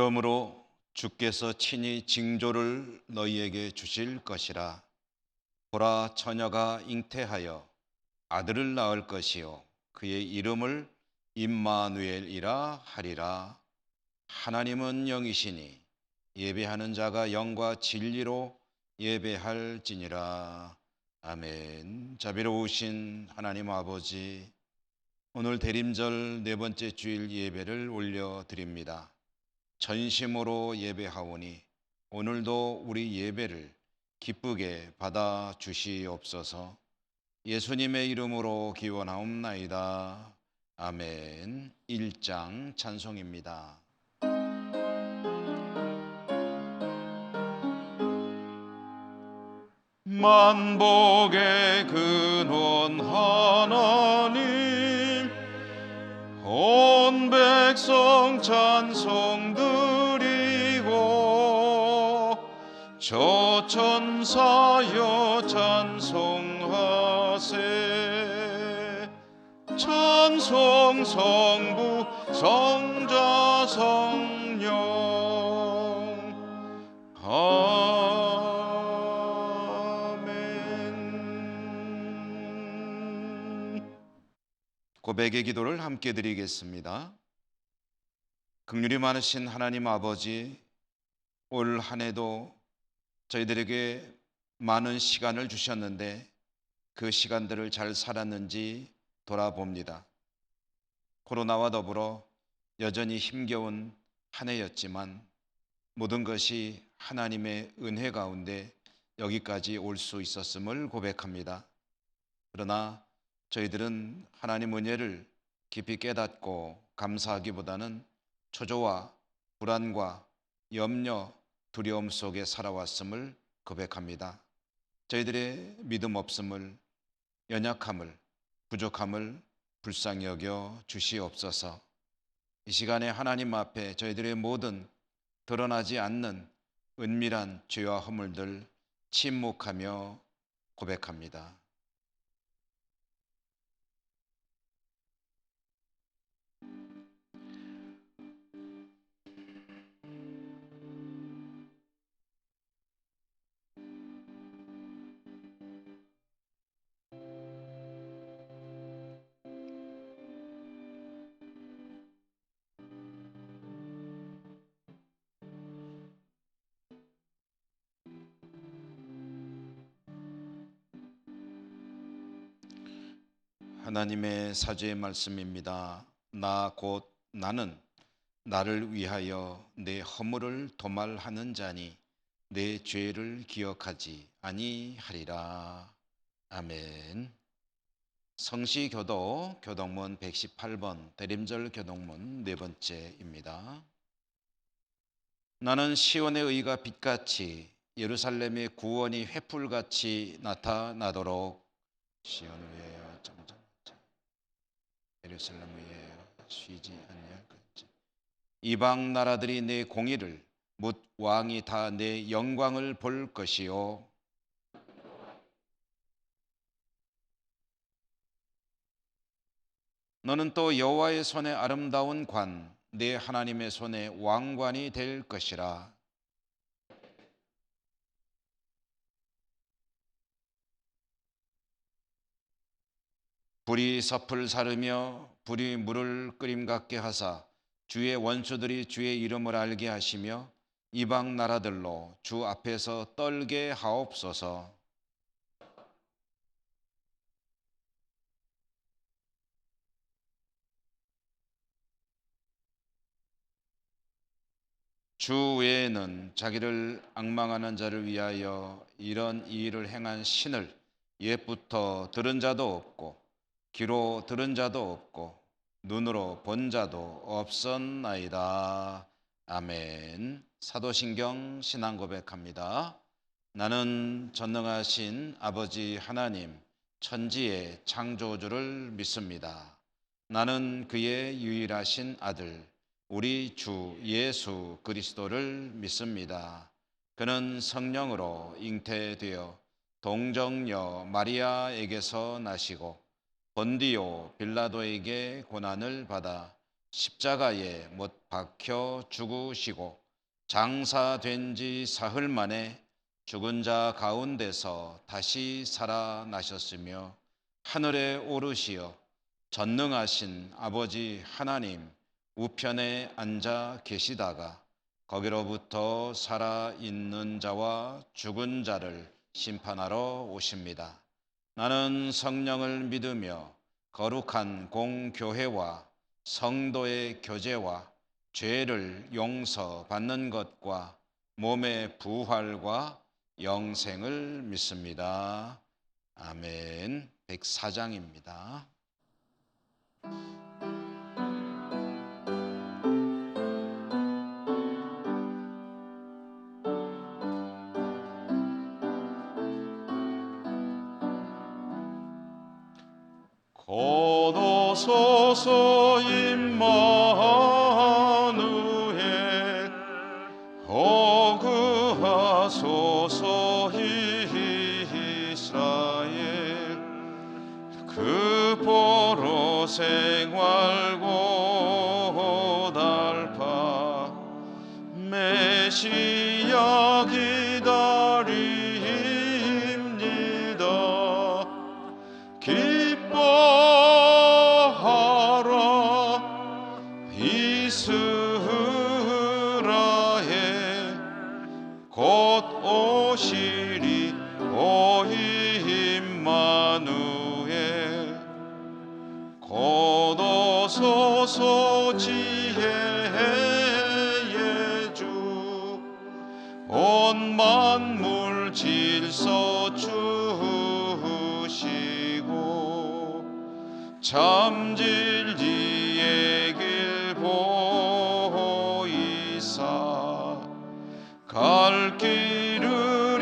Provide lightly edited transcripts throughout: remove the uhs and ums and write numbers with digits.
그러므로 주께서 친히 징조를 너희에게 주실 것이라. 보라, 처녀가 잉태하여 아들을 낳을 것이요 그의 이름을 임마누엘이라 하리라. 하나님은 영이시니 예배하는 자가 영과 진리로 예배할지니라. 아멘. 자비로우신 하나님 아버지, 오늘 대림절 네 번째 주일 예배를 올려드립니다. 전심으로 예배하오니 오늘도 우리 예배를 기쁘게 받아 주시옵소서. 예수님의 이름으로 기원하옵나이다. 아멘. 1장 찬송입니다. 만복의 근원 하나님, 온 백성 찬송 드리고 저 천사여 찬송하세. 찬송 성부 성자 성령 아멘. 고백의 기도를 함께 드리겠습니다. 긍휼이 많으신 하나님 아버지, 올 한 해도 저희들에게 많은 시간을 주셨는데 그 시간들을 잘 살았는지 돌아봅니다. 코로나와 더불어 여전히 힘겨운 한 해였지만 모든 것이 하나님의 은혜 가운데 여기까지 올 수 있었음을 고백합니다. 그러나 저희들은 하나님 은혜를 깊이 깨닫고 감사하기보다는 초조와 불안과 염려, 두려움 속에 살아왔음을 고백합니다. 저희들의 믿음 없음을, 연약함을, 부족함을 불쌍히 여겨 주시옵소서. 이 시간에 하나님 앞에 저희들의 모든 드러나지 않는 은밀한 죄와 허물들 침묵하며 고백합니다. 하나님의 사죄의 말씀입니다. 나 곧 나는 나를 위하여 내 허물을 도말하는 자니 내 죄를 기억하지 아니하리라. 아멘. 성시교도 교동문 118번 대림절 교동문 네 번째입니다. 나는 시온의 의가 빛같이 예루살렘의 구원이 횃불같이 나타나도록 시온 위에여 점점 예루살렘 위에 쉬지 아니할지. 이방 나라들이 내 공의를 묻 왕이 다 내 영광을 볼 것이요 너는 또 여호와의 손에 아름다운 관, 내 하나님의 손에 왕관이 될 것이라. 불이 섭을 사르며 불이 물을 끓임 같게 하사 주의 원수들이 주의 이름을 알게 하시며 이방 나라들로 주 앞에서 떨게 하옵소서. 주 외에는 자기를 앙망하는 자를 위하여 이런 일을 행한 신을 옛부터 들은 자도 없고 귀로 들은 자도 없고 눈으로 본 자도 없었나이다. 아멘. 사도신경 신앙 고백합니다. 나는 전능하신 아버지 하나님 천지의 창조주를 믿습니다. 나는 그의 유일하신 아들 우리 주 예수 그리스도를 믿습니다. 그는 성령으로 잉태되어 동정녀 마리아에게서 나시고 본디오 빌라도에게 고난을 받아 십자가에 못 박혀 죽으시고 장사된 지 사흘 만에 죽은 자 가운데서 다시 살아나셨으며 하늘에 오르시어 전능하신 아버지 하나님 우편에 앉아 계시다가 거기로부터 살아있는 자와 죽은 자를 심판하러 오십니다. 나는 성령을 믿으며 거룩한 공교회와 성도의 교제와 죄를 용서받는 것과 몸의 부활과 영생을 믿습니다. 아멘. 104장입니다. 거두소서 임마누엘 거구하소서 이스라엘 그 보러 생활고 달파 메시아 기다립니다. 기뻐하라 이스라엘 곧 오시리 오 임마누엘 곧 오소서 지혜의 주 온 만물 질서 주시고 참 진리의 길 보이사 갈 길을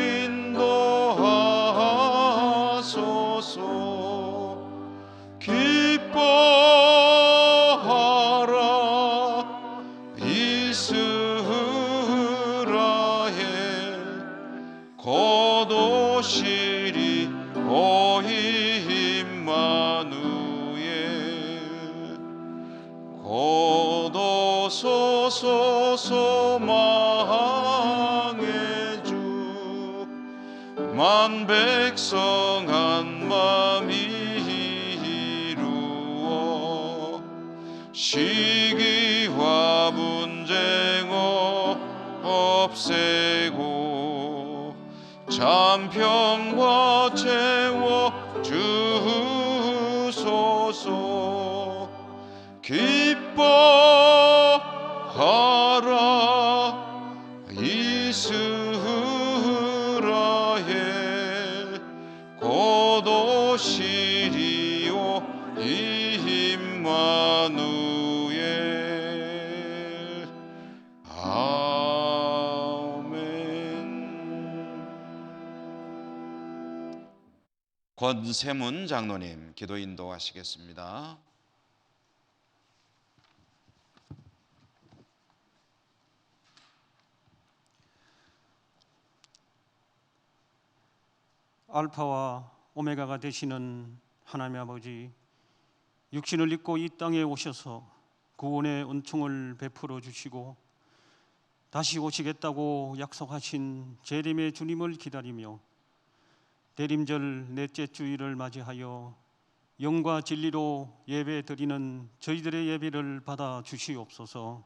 인도하소서. 기뻐하라 이스라엘 곧 오시리 오 임마누엘 곧 오소서 소망의 주 만 백성 한 맘 이루어 시기와 분쟁 없애고 참평과 채워 주소서. 기뻐하라 이스라엘 곧 오시리오 임마누엘. 아멘. 권세문 장로님 기도 인도하시겠습니다. 알파와 오메가가 되시는 하나님 아버지, 육신을 입고 이 땅에 오셔서 구원의 은총을 베풀어 주시고 다시 오시겠다고 약속하신 재림의 주님을 기다리며 대림절 넷째 주일을 맞이하여 영과 진리로 예배 드리는 저희들의 예배를 받아 주시옵소서.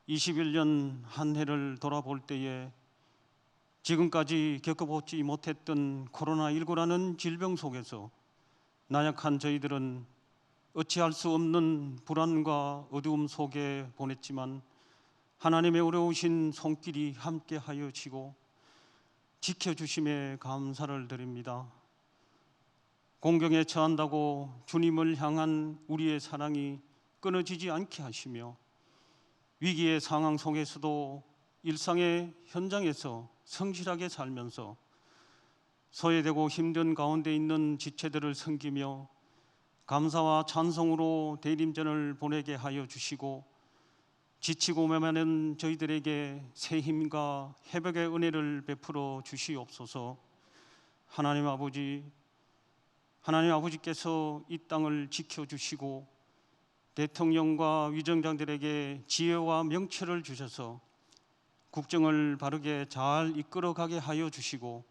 21년 한 해를 돌아볼 때에 지금까지 겪어보지 못했던 코로나19라는 질병 속에서 나약한 저희들은 어찌할 수 없는 불안과 어두움 속에 보냈지만 하나님의 어려우신 손길이 함께하여 지고 지켜주심에 감사를 드립니다. 공경에 처한다고 주님을 향한 우리의 사랑이 끊어지지 않게 하시며 위기의 상황 속에서도 일상의 현장에서 성실하게 살면서 소외되고 힘든 가운데 있는 지체들을 섬기며 감사와 찬송으로 대림전을 보내게 하여 주시고 지치고 메마른 저희들에게 새 힘과 회복의 은혜를 베풀어 주시옵소서. 하나님 아버지께서 이 땅을 지켜주시고 대통령과 위정장들에게 지혜와 명철을 주셔서 국정을 바르게 잘 이끌어가게 하여 주시고,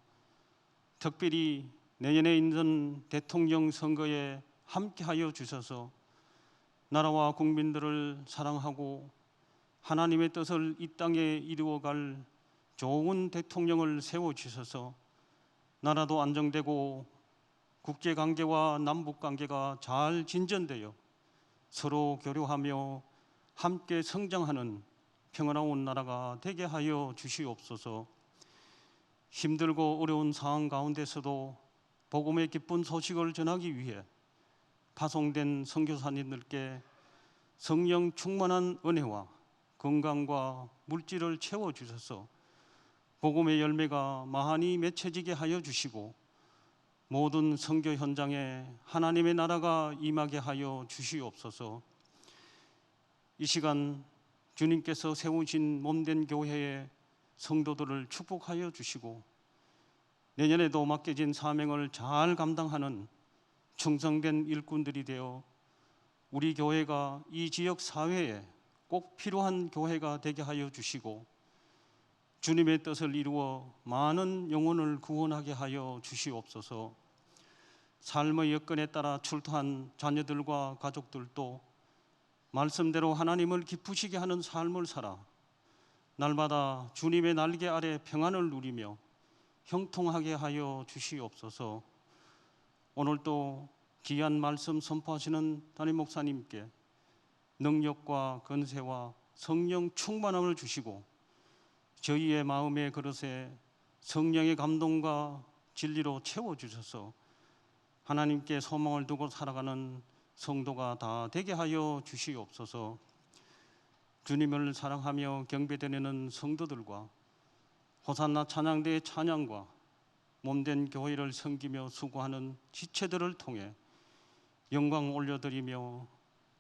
특별히 내년에 있는 대통령 선거에 함께하여 주셔서 나라와 국민들을 사랑하고 하나님의 뜻을 이 땅에 이루어갈 좋은 대통령을 세워주셔서 나라도 안정되고 국제관계와 남북관계가 잘 진전되어 서로 교류하며 함께 성장하는 평화로운 나라가 되게 하여 주시옵소서. 힘들고 어려운 상황 가운데서도 복음의 기쁜 소식을 전하기 위해 파송된 선교사님들께 성령 충만한 은혜와 건강과 물질을 채워주셔서 복음의 열매가 많이 맺혀지게 하여 주시고 모든 선교 현장에 하나님의 나라가 임하게 하여 주시옵소서. 이 시간 주님께서 세우신 몸된 교회의 성도들을 축복하여 주시고 내년에도 맡겨진 사명을 잘 감당하는 충성된 일꾼들이 되어 우리 교회가 이 지역 사회에 꼭 필요한 교회가 되게 하여 주시고 주님의 뜻을 이루어 많은 영혼을 구원하게 하여 주시옵소서. 삶의 여건에 따라 출토한 자녀들과 가족들도 말씀대로 하나님을 기쁘시게 하는 삶을 살아 날마다 주님의 날개 아래 평안을 누리며 형통하게 하여 주시옵소서. 오늘도 귀한 말씀 선포하시는 담임 목사님께 능력과 권세와 성령 충만함을 주시고 저희의 마음의 그릇에 성령의 감동과 진리로 채워주셔서 하나님께 소망을 두고 살아가는 성도가 다 되게 하여 주시옵소서. 주님을 사랑하며 경배드리는 성도들과 호산나 찬양대의 찬양과 몸된 교회를 섬기며 수고하는 지체들을 통해 영광 올려드리며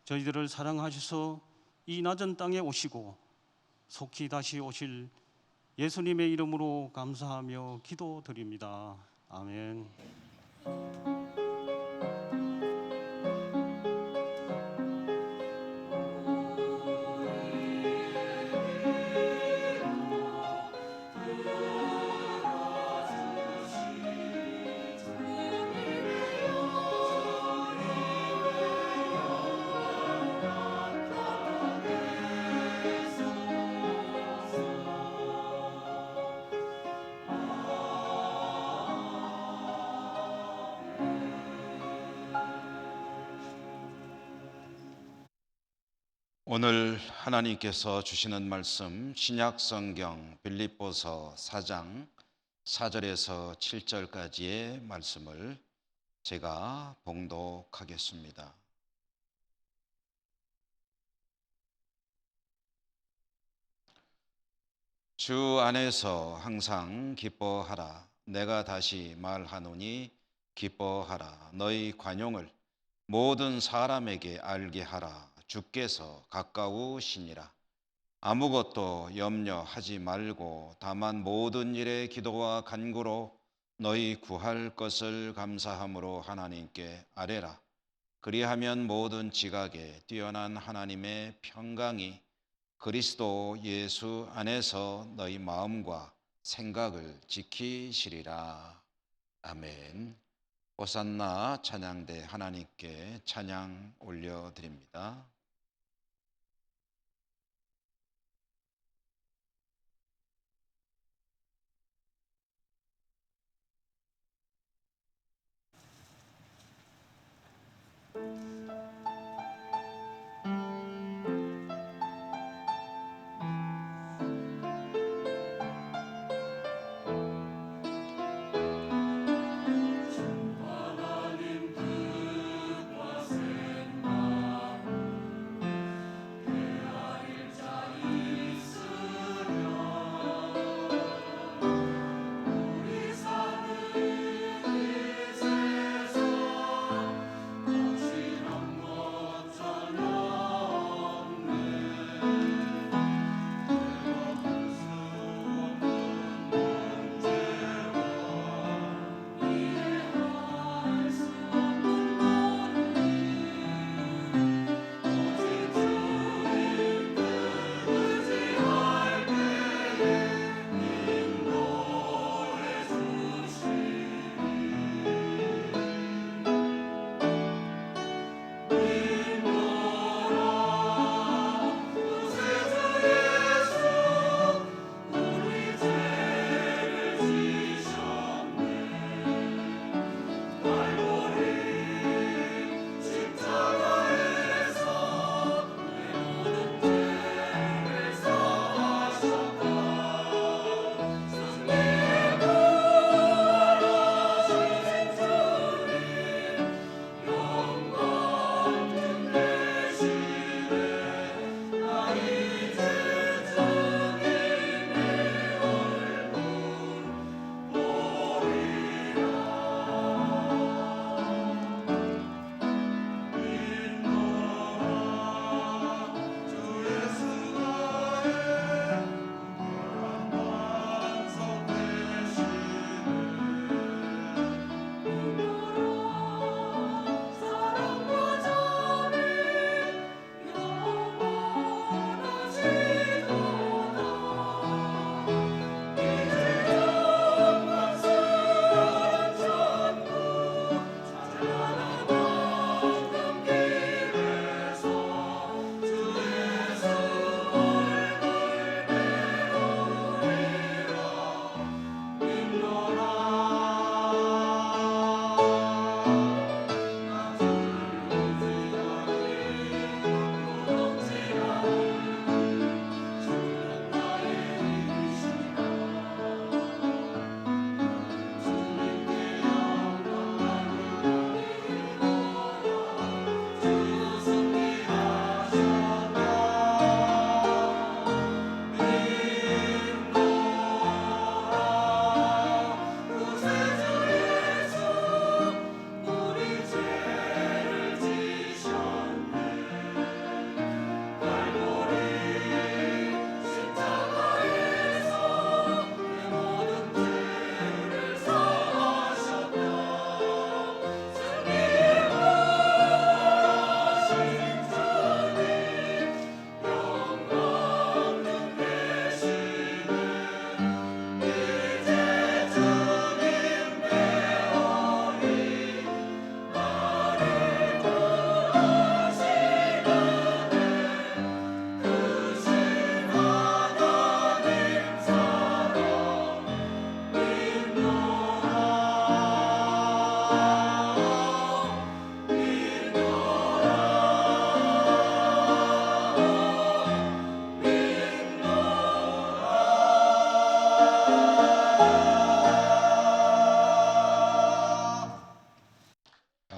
저희들을 사랑하셔서 이 낮은 땅에 오시고 속히 다시 오실 예수님의 이름으로 감사하며 기도드립니다. 아멘. 오늘 하나님께서 주시는 말씀 신약 성경 빌립보서 4장 4절에서 7절까지의 말씀을 제가 봉독하겠습니다. 주 안에서 항상 기뻐하라. 내가 다시 말하노니 기뻐하라. 너희 관용을 모든 사람에게 알게 하라. 주께서 가까우시니라. 아무것도 염려하지 말고 다만 모든 일에 기도와 간구로 너희 구할 것을 감사함으로 하나님께 아뢰라. 그리하면 모든 지각에 뛰어난 하나님의 평강이 그리스도 예수 안에서 너희 마음과 생각을 지키시리라. 아멘. 호산나 찬양대 하나님께 찬양 올려드립니다.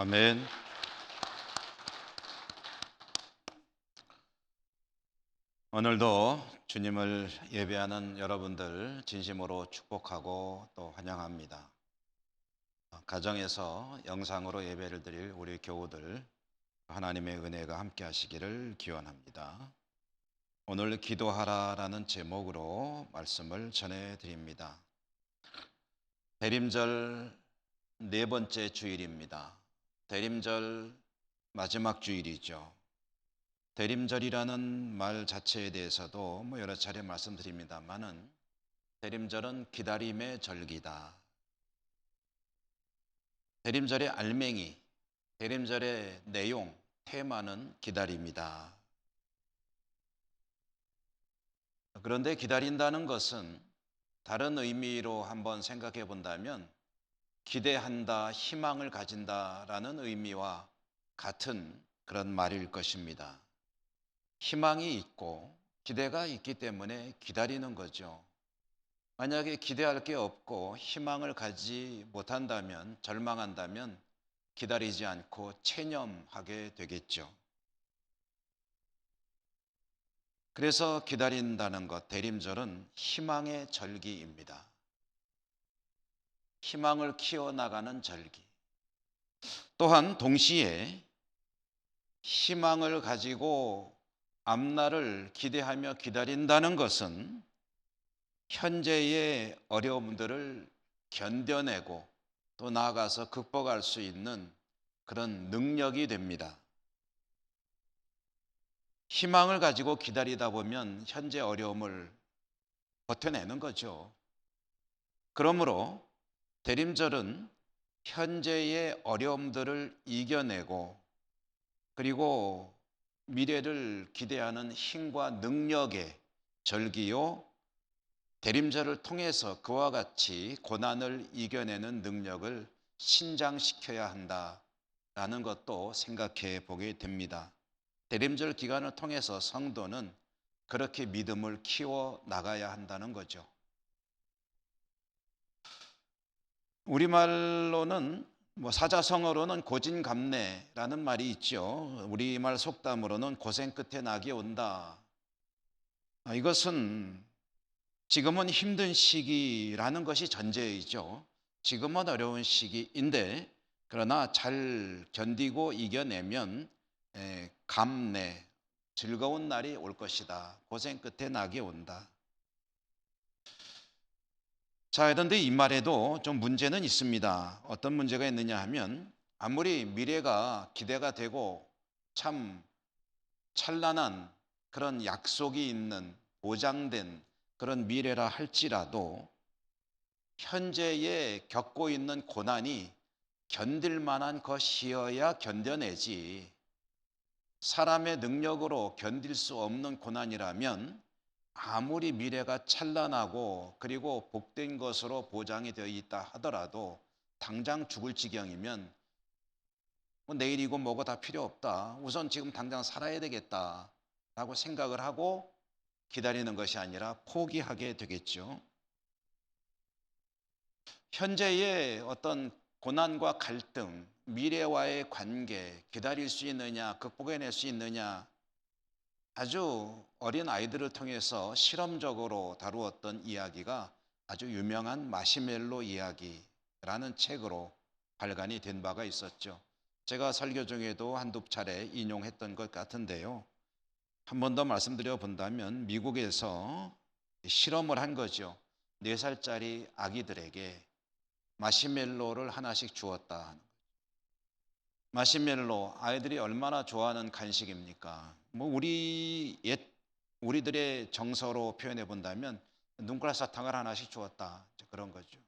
아멘. 오늘도 주님을 예배하는 여러분들 진심으로 축복하고 또 환영합니다. 가정에서 영상으로 예배를 드릴 우리 교우들 하나님의 은혜가 함께 하시기를 기원합니다. 오늘 기도하라라는 제목으로 말씀을 전해드립니다. 대림절 네 번째 주일입니다. 대림절 마지막 주일이죠. 대림절이라는 말 자체에 대해서도 여러 차례 말씀드립니다만은 대림절은 기다림의 절기다. 대림절의 알맹이, 대림절의 내용, 테마는 기다림이다. 그런데 기다린다는 것은 다른 의미로 한번 생각해 본다면 기대한다, 희망을 가진다라는 의미와 같은 그런 말일 것입니다. 희망이 있고 기대가 있기 때문에 기다리는 거죠. 만약에 기대할 게 없고 희망을 가지 못한다면, 절망한다면 기다리지 않고 체념하게 되겠죠. 그래서 기다린다는 것, 대림절은 희망의 절기입니다. 희망을 키워나가는 절기. 또한 동시에 희망을 가지고 앞날을 기대하며 기다린다는 것은 현재의 어려움들을 견뎌내고 또 나아가서 극복할 수 있는 그런 능력이 됩니다. 희망을 가지고 기다리다 보면 현재 어려움을 버텨내는 거죠. 그러므로 대림절은 현재의 어려움들을 이겨내고 그리고 미래를 기대하는 힘과 능력의 절기요, 대림절을 통해서 그와 같이 고난을 이겨내는 능력을 신장시켜야 한다라는 것도 생각해 보게 됩니다. 대림절 기간을 통해서 성도는 그렇게 믿음을 키워 나가야 한다는 거죠. 우리말로는 사자성어로는 고진감래라는 말이 있죠. 우리말 속담으로는 고생 끝에 낙이 온다. 이것은 지금은 힘든 시기라는 것이 전제이죠. 지금은 어려운 시기인데 그러나 잘 견디고 이겨내면 감래, 즐거운 날이 올 것이다. 고생 끝에 낙이 온다. 자, 그런데 이 말에도 좀 문제는 있습니다. 어떤 문제가 있느냐 하면 아무리 미래가 기대가 되고 참 찬란한 그런 약속이 있는 보장된 그런 미래라 할지라도 현재에 겪고 있는 고난이 견딜 만한 것이어야 견뎌내지, 사람의 능력으로 견딜 수 없는 고난이라면 아무리 미래가 찬란하고 그리고 복된 것으로 보장이 되어 있다 하더라도 당장 죽을 지경이면 내일이고 뭐고 다 필요 없다, 우선 지금 당장 살아야 되겠다 라고 생각을 하고 기다리는 것이 아니라 포기하게 되겠죠. 현재의 어떤 고난과 갈등, 미래와의 관계, 기다릴 수 있느냐, 극복해낼 수 있느냐, 아주 어린 아이들을 통해서 실험적으로 다루었던 이야기가 아주 유명한 마시멜로 이야기라는 책으로 발간이 된 바가 있었죠. 제가 설교 중에도 한두 차례 인용했던 것 같은데요. 한 번 더 말씀드려 본다면 미국에서 실험을 한 거죠. 4살짜리 아기들에게 마시멜로를 하나씩 주었다. 마시멜로, 아이들이 얼마나 좋아하는 간식입니까? 우리들의 정서로 표현해 본다면 눈가락 사탕을 하나씩 주었다, 그런 거죠.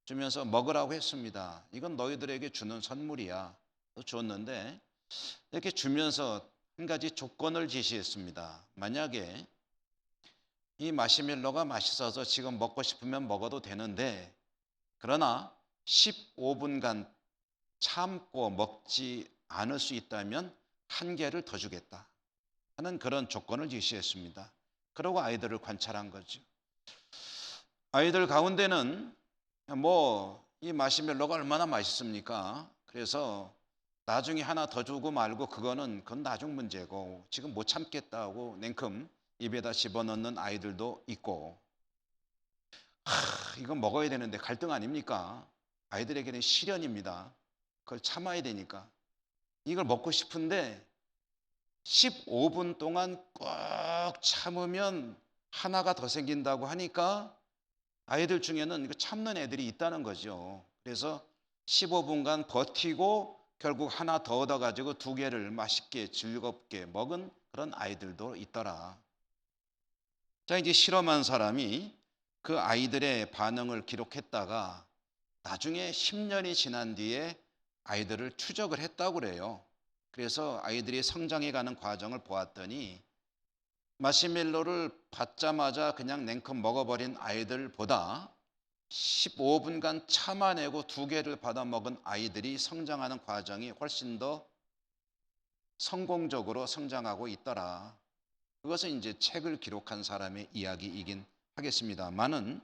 주면서 먹으라고 했습니다. 이건 너희들에게 주는 선물이야. 줬는데 이렇게 주면서 한 가지 조건을 제시했습니다. 만약에 이 마시멜로가 맛있어서 지금 먹고 싶으면 먹어도 되는데 그러나 15분간 참고 먹지 않을 수 있다면 1개를 더 주겠다 하는 그런 조건을 제시했습니다. 그러고 아이들을 관찰한 거죠. 아이들 가운데는 이 마시멜로가 얼마나 맛있습니까? 그래서 나중에 하나 더 주고 말고 그건 나중 문제고 지금 못 참겠다고 냉큼 입에다 집어넣는 아이들도 있고, 이건 먹어야 되는데 갈등 아닙니까? 아이들에게는 시련입니다. 그걸 참아야 되니까. 이걸 먹고 싶은데 15분 동안 꼭 참으면 하나가 더 생긴다고 하니까 아이들 중에는 이거 참는 애들이 있다는 거죠. 그래서 15분간 버티고 결국 하나 더 얻어가지고 2개를 맛있게 즐겁게 먹은 그런 아이들도 있더라. 자, 이제 실험한 사람이 그 아이들의 반응을 기록했다가 나중에 10년이 지난 뒤에 아이들을 추적을 했다고 그래요. 그래서 아이들이 성장해가는 과정을 보았더니 마시멜로를 받자마자 그냥 냉큼 먹어버린 아이들보다 15분간 참아내고 2개를 받아 먹은 아이들이 성장하는 과정이 훨씬 더 성공적으로 성장하고 있더라. 그것은 이제 책을 기록한 사람의 이야기이긴 하겠습니다만은,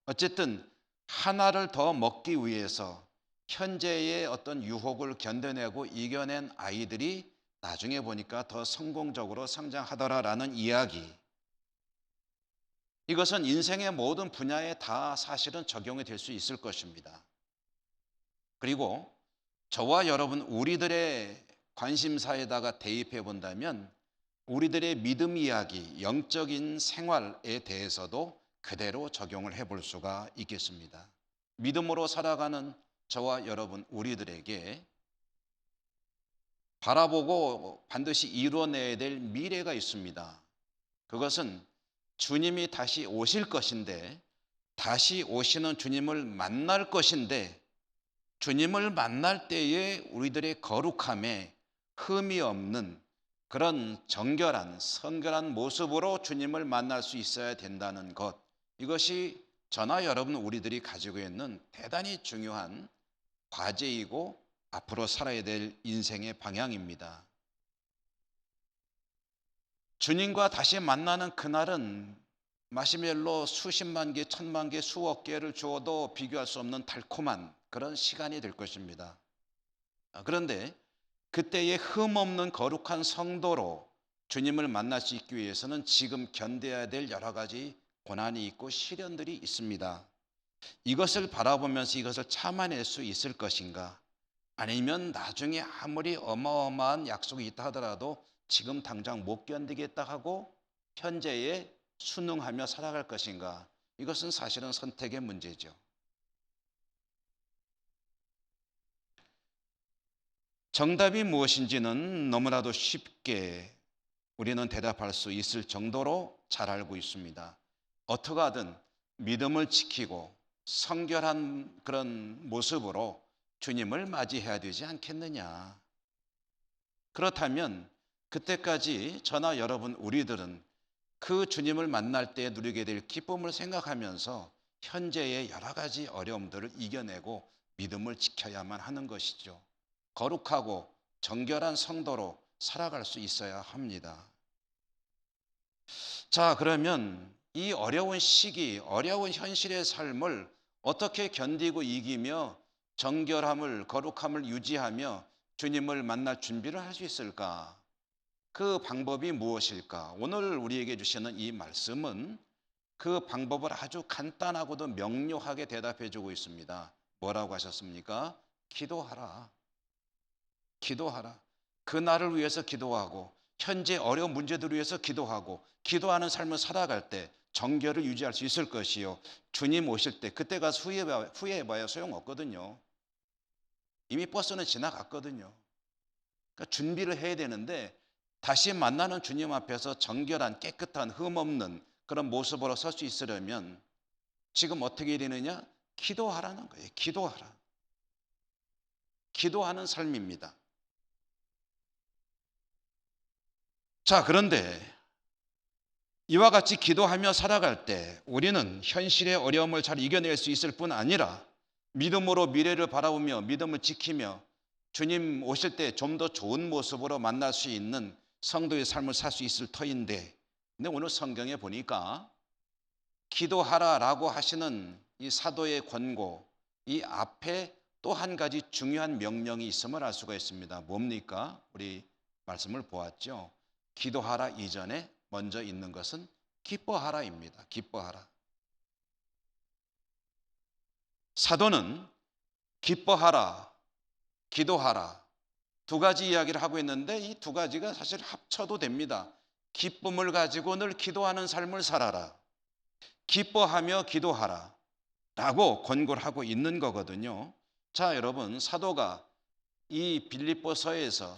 어쨌든 하나를 더 먹기 위해서 현재의 어떤 유혹을 견뎌내고 이겨낸 아이들이 나중에 보니까 더 성공적으로 성장하더라라는 이야기. 이것은 인생의 모든 분야에 다 사실은 적용이 될 수 있을 것입니다. 그리고 저와 여러분 우리들의 관심사에다가 대입해 본다면 우리들의 믿음 이야기, 영적인 생활에 대해서도 그대로 적용을 해볼 수가 있겠습니다. 믿음으로 살아가는 저와 여러분 우리들에게 바라보고 반드시 이루어내야 될 미래가 있습니다. 그것은 주님이 다시 오실 것인데, 다시 오시는 주님을 만날 것인데, 주님을 만날 때에 우리들의 거룩함에 흠이 없는 그런 정결한 성결한 모습으로 주님을 만날 수 있어야 된다는 것, 이것이 저나 여러분 우리들이 가지고 있는 대단히 중요한 과제이고 앞으로 살아야 될 인생의 방향입니다. 주님과 다시 만나는 그날은 마시멜로 수십만 개, 천만 개, 수억 개를 주어도 비교할 수 없는 달콤한 그런 시간이 될 것입니다. 그런데 그때의 흠없는 거룩한 성도로 주님을 만날 수 있기 위해서는 지금 견뎌야 될 여러 가지 고난이 있고 시련들이 있습니다. 이것을 바라보면서 이것을 참아낼 수 있을 것인가? 아니면 나중에 아무리 어마어마한 약속이 있다 하더라도 지금 당장 못 견디겠다 하고 현재에 순응하며 살아갈 것인가? 이것은 사실은 선택의 문제죠. 정답이 무엇인지는 너무나도 쉽게 우리는 대답할 수 있을 정도로 잘 알고 있습니다. 어떻게 하든 믿음을 지키고 성결한 그런 모습으로 주님을 맞이해야 되지 않겠느냐. 그렇다면 그때까지 저나 여러분 우리들은 그 주님을 만날 때 누리게 될 기쁨을 생각하면서 현재의 여러 가지 어려움들을 이겨내고 믿음을 지켜야만 하는 것이죠. 거룩하고 정결한 성도로 살아갈 수 있어야 합니다. 자, 그러면 이 어려운 시기, 어려운 현실의 삶을 어떻게 견디고 이기며 정결함을, 거룩함을 유지하며 주님을 만날 준비를 할 수 있을까? 그 방법이 무엇일까? 오늘 우리에게 주시는 이 말씀은 그 방법을 아주 간단하고도 명료하게 대답해 주고 있습니다. 뭐라고 하셨습니까? 기도하라. 기도하라. 그 날을 위해서 기도하고 현재 어려운 문제들을 위해서 기도하고 기도하는 삶을 살아갈 때 정결을 유지할 수 있을 것이요. 주님 오실 때 그때 가서 후회해봐야 소용없거든요. 이미 버스는 지나갔거든요. 그러니까 준비를 해야 되는데 다시 만나는 주님 앞에서 정결한 깨끗한 흠없는 그런 모습으로 설 수 있으려면 지금 어떻게 되느냐? 기도하라는 거예요. 기도하라. 기도하는 삶입니다. 자, 그런데 이와 같이 기도하며 살아갈 때 우리는 현실의 어려움을 잘 이겨낼 수 있을 뿐 아니라 믿음으로 미래를 바라보며 믿음을 지키며 주님 오실 때 좀 더 좋은 모습으로 만날 수 있는 성도의 삶을 살 수 있을 터인데, 근데 오늘 성경에 보니까 기도하라라고 하시는 이 사도의 권고, 이 앞에 또 한 가지 중요한 명령이 있음을 알 수가 있습니다. 뭡니까? 우리 말씀을 보았죠. 기도하라 이전에 먼저 있는 것은 기뻐하라입니다. 기뻐하라. 사도는 기뻐하라, 기도하라 두 가지 이야기를 하고 있는데 이 두 가지가 사실 합쳐도 됩니다. 기쁨을 가지고 늘 기도하는 삶을 살아라. 기뻐하며 기도하라 라고 권고를 하고 있는 거거든요. 자, 여러분, 사도가 이 빌립보서에서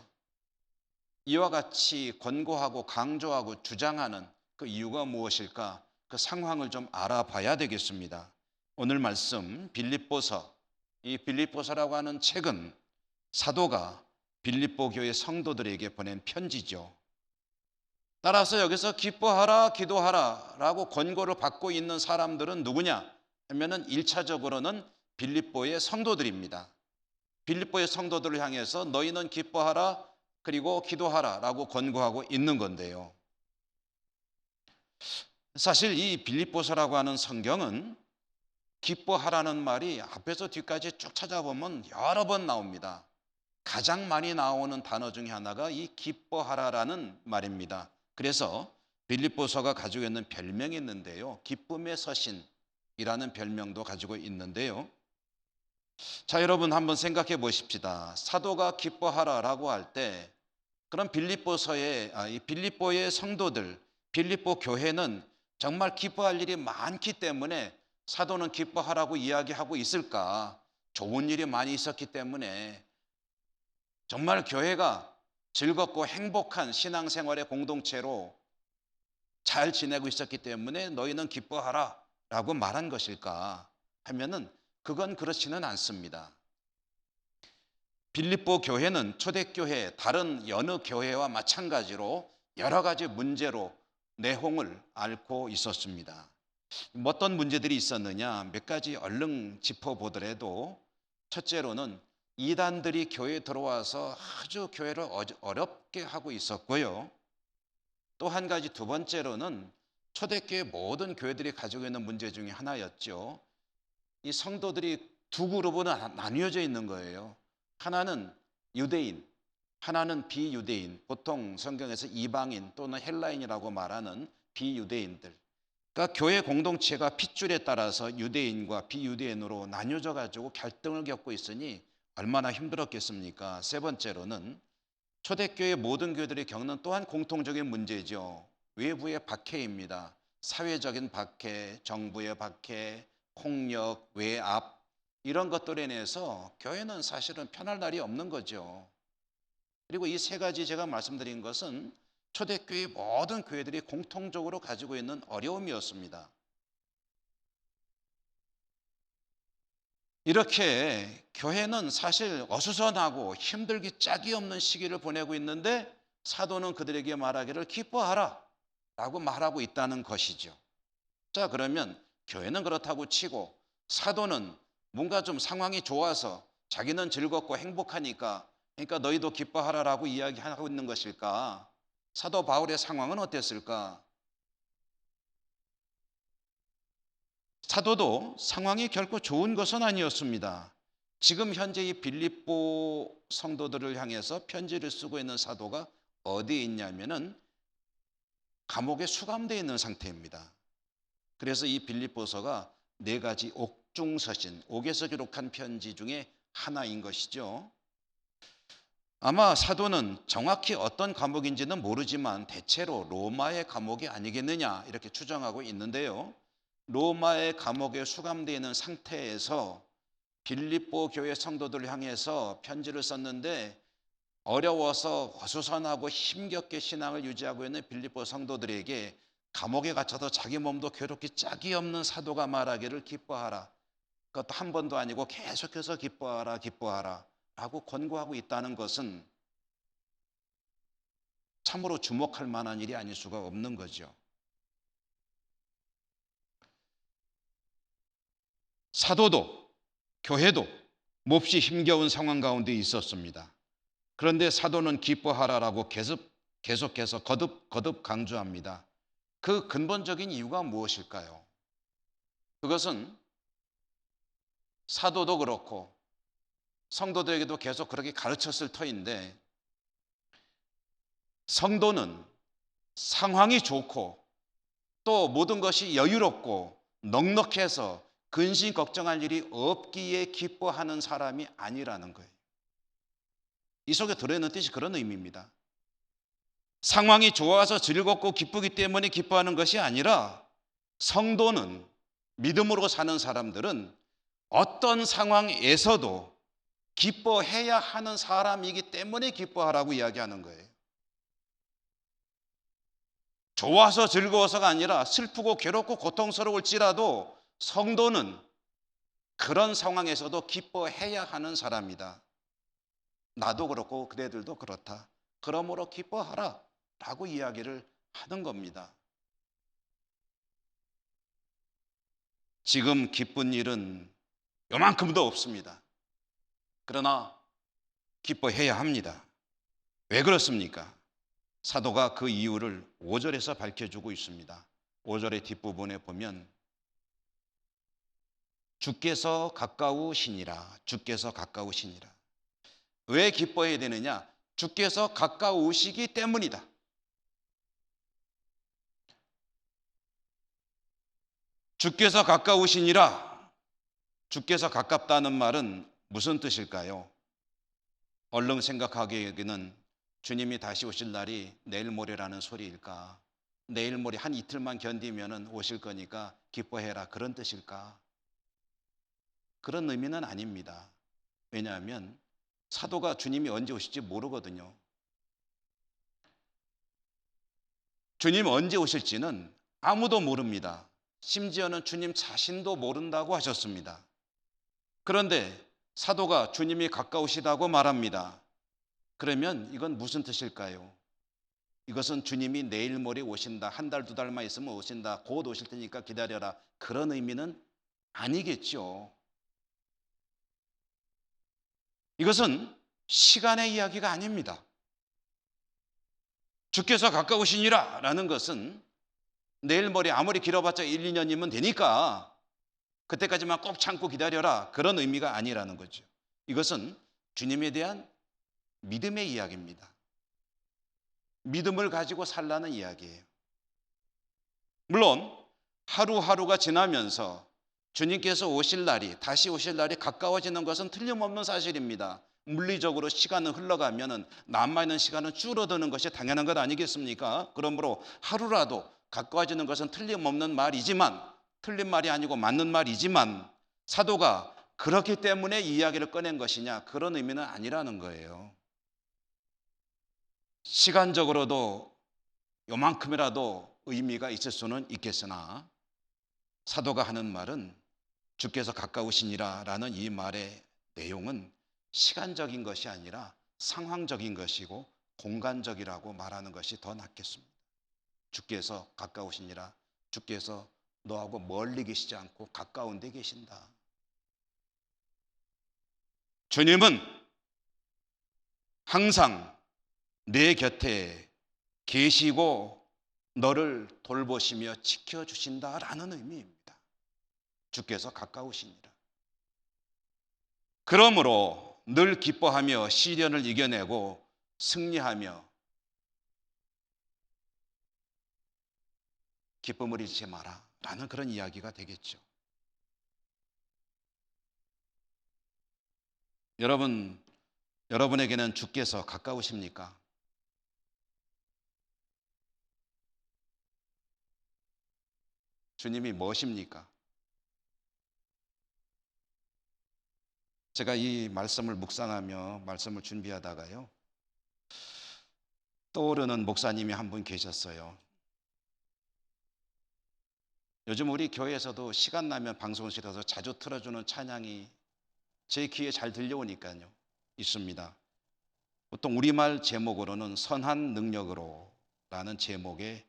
이와 같이 권고하고 강조하고 주장하는 그 이유가 무엇일까? 그 상황을 좀 알아봐야 되겠습니다. 오늘 말씀 빌립보서, 이 빌립보서라고 하는 책은 사도가 빌립보 교회 성도들에게 보낸 편지죠. 따라서 여기서 기뻐하라 기도하라 라고 권고를 받고 있는 사람들은 누구냐 하면은 1차적으로는 빌립보의 성도들입니다. 빌립보의 성도들을 향해서 너희는 기뻐하라 그리고 기도하라 라고 권고하고 있는 건데요. 사실 이 빌립보서라고 하는 성경은 기뻐하라는 말이 앞에서 뒤까지 쭉 찾아보면 여러 번 나옵니다. 가장 많이 나오는 단어 중에 하나가 이 기뻐하라라는 말입니다. 그래서 빌립보서가 가지고 있는 별명이 있는데요. 기쁨의 서신이라는 별명도 가지고 있는데요. 자, 여러분 한번 생각해 보십시다. 사도가 기뻐하라라고 할 때 그럼 이 빌립보의 성도들, 빌립보 교회는 정말 기뻐할 일이 많기 때문에 사도는 기뻐하라고 이야기하고 있을까? 좋은 일이 많이 있었기 때문에 정말 교회가 즐겁고 행복한 신앙생활의 공동체로 잘 지내고 있었기 때문에 너희는 기뻐하라 라고 말한 것일까 하면은 그건 그렇지는 않습니다. 빌립보 교회는 초대교회 다른 여느 교회와 마찬가지로 여러 가지 문제로 내홍을 앓고 있었습니다. 어떤 문제들이 있었느냐 몇 가지 얼른 짚어보더라도 첫째로는 이단들이 교회에 들어와서 아주 교회를 어렵게 하고 있었고요. 또 한 가지 두 번째로는 초대교회 모든 교회들이 가지고 있는 문제 중에 하나였죠. 이 성도들이 두 그룹으로 나뉘어져 있는 거예요. 하나는 유대인, 하나는 비유대인, 보통 성경에서 이방인 또는 헬라인이라고 말하는 비유대인들. 그러니까 교회 공동체가 핏줄에 따라서 유대인과 비유대인으로 나뉘어져 가지고 갈등을 겪고 있으니 얼마나 힘들었겠습니까? 세 번째로는 초대교회 모든 교회들이 겪는 또한 공통적인 문제죠. 외부의 박해입니다. 사회적인 박해, 정부의 박해, 폭력, 외압 이런 것들에 인해서 교회는 사실은 편할 날이 없는 거죠. 그리고 이 세 가지 제가 말씀드린 것은 초대교회 모든 교회들이 공통적으로 가지고 있는 어려움이었습니다. 이렇게 교회는 사실 어수선하고 힘들기 짝이 없는 시기를 보내고 있는데 사도는 그들에게 말하기를 기뻐하라 라고 말하고 있다는 것이죠. 자, 그러면 교회는 그렇다고 치고 사도는 뭔가 좀 상황이 좋아서 자기는 즐겁고 행복하니까 그러니까 너희도 기뻐하라라고 이야기하고 있는 것일까? 사도 바울의 상황은 어땠을까? 사도도 상황이 결코 좋은 것은 아니었습니다. 지금 현재 이 빌립보 성도들을 향해서 편지를 쓰고 있는 사도가 어디에 있냐면은 감옥에 수감되어 있는 상태입니다. 그래서 이 빌립보서가 네 가지 옥중서신, 옥에서 기록한 편지 중에 하나인 것이죠. 아마 사도는 정확히 어떤 감옥인지는 모르지만 대체로 로마의 감옥이 아니겠느냐 이렇게 추정하고 있는데요. 로마의 감옥에 수감되어 있는 상태에서 빌립보 교회 성도들을 향해서 편지를 썼는데 어려워서 어수선하고 힘겹게 신앙을 유지하고 있는 빌립보 성도들에게 감옥에 갇혀서 자기 몸도 괴롭기 짝이 없는 사도가 말하기를 기뻐하라. 그것도 한 번도 아니고 계속해서 기뻐하라 기뻐하라 라고 권고하고 있다는 것은 참으로 주목할 만한 일이 아닐 수가 없는 거죠. 사도도 교회도 몹시 힘겨운 상황 가운데 있었습니다. 그런데 사도는 기뻐하라라고 계속해서 거듭 강조합니다. 그 근본적인 이유가 무엇일까요? 그것은 사도도 그렇고 성도들에게도 계속 그렇게 가르쳤을 터인데, 성도는 상황이 좋고 또 모든 것이 여유롭고 넉넉해서 근심 걱정할 일이 없기에 기뻐하는 사람이 아니라는 거예요. 이 속에 들어있는 뜻이 그런 의미입니다. 상황이 좋아서 즐겁고 기쁘기 때문에 기뻐하는 것이 아니라, 성도는, 믿음으로 사는 사람들은 어떤 상황에서도 기뻐해야 하는 사람이기 때문에 기뻐하라고 이야기하는 거예요. 좋아서 즐거워서가 아니라 슬프고 괴롭고 고통스러울지라도 성도는 그런 상황에서도 기뻐해야 하는 사람이다. 나도 그렇고 그대들도 그렇다. 그러므로 기뻐하라 라고 이야기를 하는 겁니다. 지금 기쁜 일은 요만큼도 없습니다. 그러나 기뻐해야 합니다. 왜 그렇습니까? 사도가 그 이유를 5절에서 밝혀주고 있습니다. 5절의 뒷부분에 보면 주께서 가까우시니라, 주께서 가까우시니라. 왜 기뻐해야 되느냐? 주께서 가까우시기 때문이다. 주께서 가까우시니라. 주께서 가깝다는 말은 무슨 뜻일까요? 얼른 생각하기에는 주님이 다시 오실 날이 내일 모레라는 소리일까? 내일 모레 한 이틀만 견디면 오실 거니까 기뻐해라, 그런 뜻일까? 그런 의미는 아닙니다. 왜냐하면 사도가 주님이 언제 오실지 모르거든요. 주님 언제 오실지는 아무도 모릅니다. 심지어는 주님 자신도 모른다고 하셨습니다. 그런데 사도가 주님이 가까우시다고 말합니다. 그러면 이건 무슨 뜻일까요? 이것은 주님이 내일 모레 오신다, 한 달, 두 달만 있으면 오신다, 곧 오실 테니까 기다려라, 그런 의미는 아니겠죠. 이것은 시간의 이야기가 아닙니다. 주께서 가까우시니라 라는 것은 내일 모레 아무리 길어봤자 1, 2년이면 되니까 그때까지만 꼭 참고 기다려라, 그런 의미가 아니라는 거죠. 이것은 주님에 대한 믿음의 이야기입니다. 믿음을 가지고 살라는 이야기예요. 물론 하루하루가 지나면서 주님께서 오실 날이, 다시 오실 날이 가까워지는 것은 틀림없는 사실입니다. 물리적으로 시간은 흘러가면 남아있는 시간은 줄어드는 것이 당연한 것 아니겠습니까? 그러므로 하루라도 가까워지는 것은 틀림없는 말이지만, 틀린 말이 아니고 맞는 말이지만, 사도가 그렇기 때문에 이 이야기를 꺼낸 것이냐, 그런 의미는 아니라는 거예요. 시간적으로도 요만큼이라도 의미가 있을 수는 있겠으나, 사도가 하는 말은 주께서 가까우시니라 라는 이 말의 내용은 시간적인 것이 아니라 상황적인 것이고 공간적이라고 말하는 것이 더 낫겠습니다. 주께서 가까우시니라, 주께서 너하고 멀리 계시지 않고 가까운 데 계신다. 주님은 항상 내 곁에 계시고 너를 돌보시며 지켜주신다라는 의미입니다. 주께서 가까우시니라. 그러므로 늘 기뻐하며 시련을 이겨내고 승리하며 기쁨을 잃지 마라 라는 그런 이야기가 되겠죠. 여러분에게는 주께서 가까우십니까? 주님이 무엇입니까? 제가 이 말씀을 묵상하며 말씀을 준비하다가요, 떠오르는 목사님이 한 분 계셨어요. 요즘 우리 교회에서도 시간 나면 방송실에서 자주 틀어주는 찬양이 제 귀에 잘 들려오니까요, 있습니다. 보통 우리말 제목으로는 선한 능력으로 라는 제목의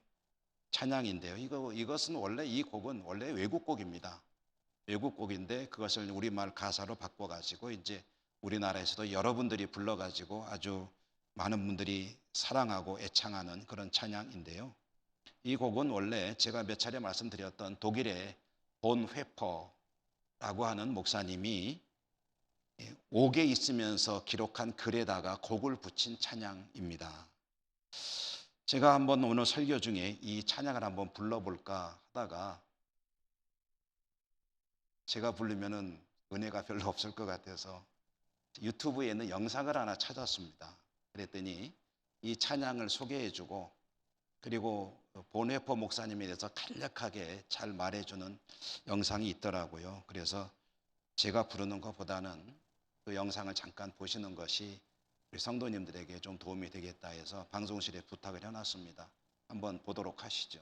찬양인데요, 이것은 원래, 이 곡은 원래 외국곡입니다. 외국곡인데 그것을 우리말 가사로 바꿔가지고 이제 우리나라에서도 여러분들이 불러가지고 아주 많은 분들이 사랑하고 애창하는 그런 찬양인데요, 이 곡은 원래 제가 몇 차례 말씀드렸던 독일의 본 회퍼라고 하는 목사님이 옥에 있으면서 기록한 글에다가 곡을 붙인 찬양입니다. 제가 한번 오늘 설교 중에 이 찬양을 한번 불러볼까 하다가 제가 부르면은 은혜가 별로 없을 것 같아서 유튜브에 있는 영상을 하나 찾았습니다. 그랬더니 이 찬양을 소개해주고 그리고 본회포 목사님에 대해서 간략하게 잘 말해주는 영상이 있더라고요. 그래서 제가 부르는 것보다는 그 영상을 잠깐 보시는 것이 우리 성도님들에게 좀 도움이 되겠다 해서 방송실에 부탁을 해놨습니다. 한번 보도록 하시죠.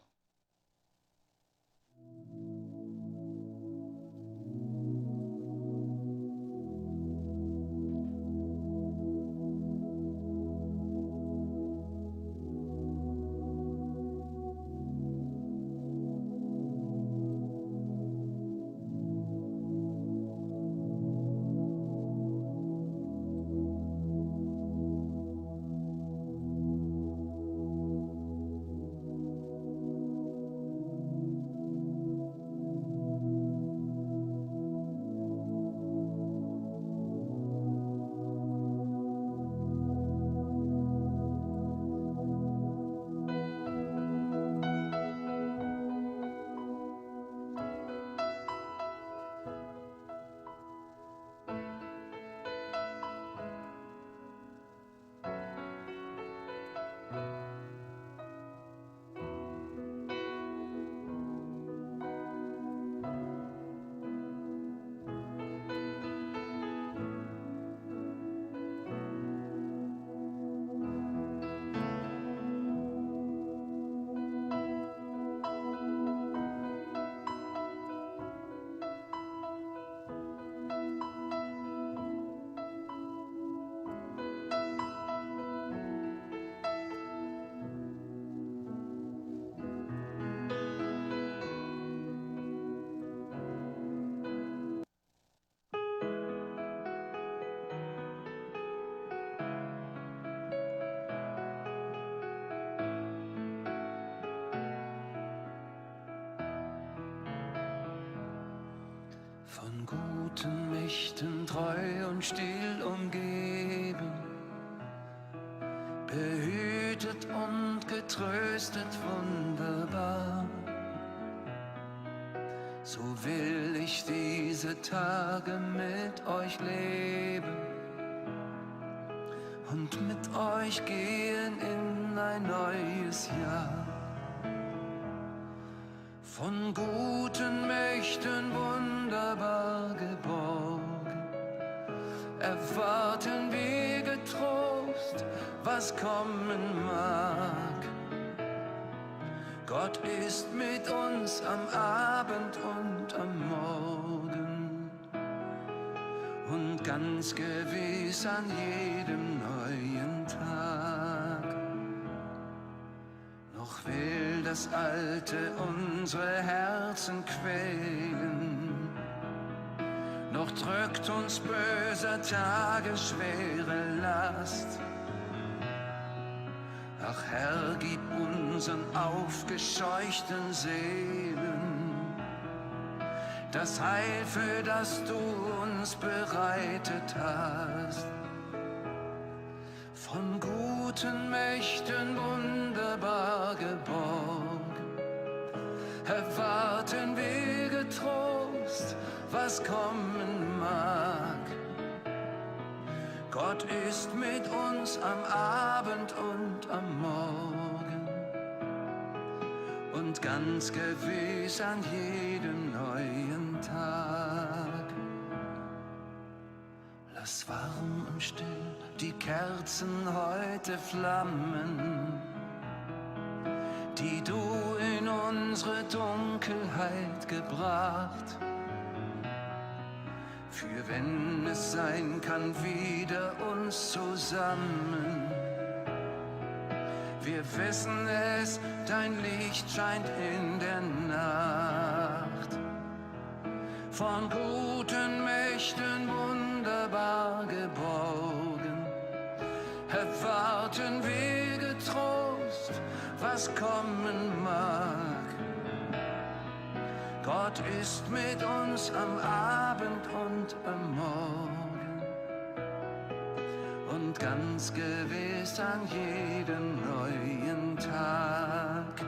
Von guten Mächten treu und still umgeben, behütet und getröstet wunderbar. So will ich diese Tage mit euch leben und mit euch gehen in ein neues Jahr. Von guten Mächten wunderbar geborgen, erwarten wir getrost, was kommen mag. Gott ist mit uns am Abend und am Morgen und ganz gewiss an jedem neuen Tag. Noch will das Alte unsere Herzen quälen, noch drückt uns böser Tage schwere Last. Ach Herr, gib unseren aufgescheuchten Seelen das Heil, für das du uns bereitet hast. Von guten Mächten wunderbar geborgen, erwarten wir getrost, was kommen mag. Gott ist mit uns am Abend und am Morgen und ganz gewiss an jedem neuen Tag. Lass warm und still die Kerzen heute flammen, die du in unsere Dunkelheit gebracht. Für wenn es sein kann, wieder uns zusammen. Wir wissen es, dein Licht scheint in der Nacht. Von guten Mächten wunderbar geborgen, erwarten wir getrost, was kommen mag. Gott ist mit uns am Abend und am Morgen ganz gewiss an jedem neuen Tag.